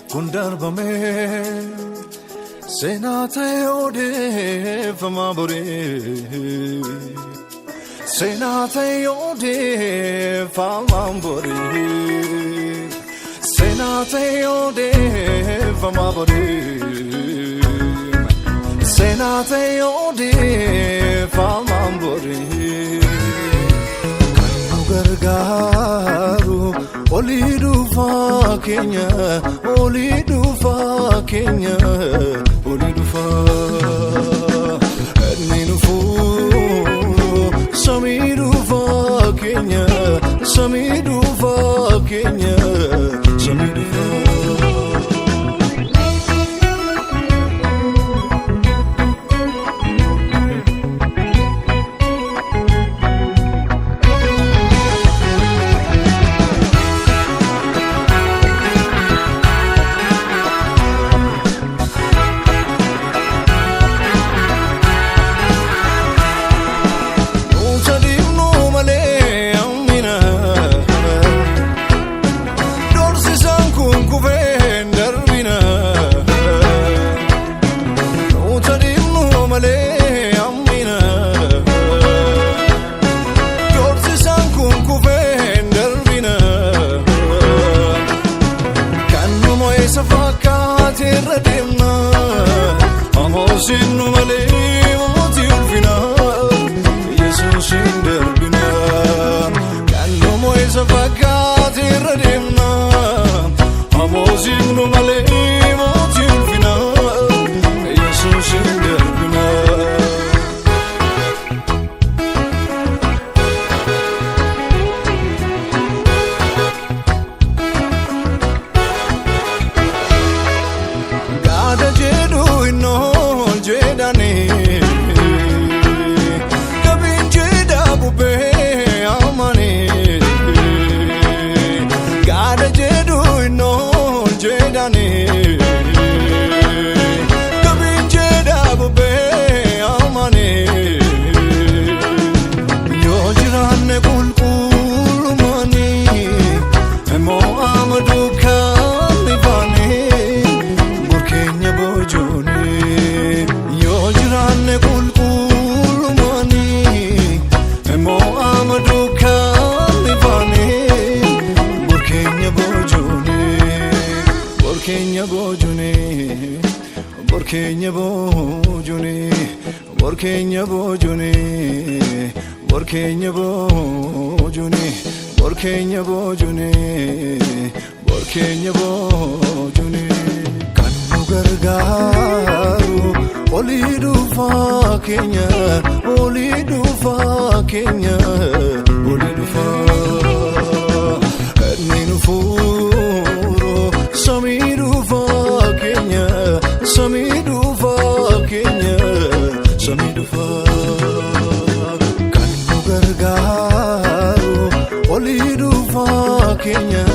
Kundarbame Senate ode famabore Senate ode famabore Senate ode famabore Senate ode famabore Kanu gargaru Olidu fa Kenya, Olidu fa Kenya, Olidu fa Ninu fu Samidu fa Kenya, Samidu fa Kenya, Samidu fa Borkenya bojune, Borkenya bojune, Borkenya bojune, Borkenya bojune, Borkenya bojune. Kanu gargaru, Olidu fa Kenya, Olidu fa Kenya, Olidu fa Ninu furo, Samidu fa Kenya. Samidu fa Kenya, Samidu fa Kanu gargaru, Olidu fa Kenya.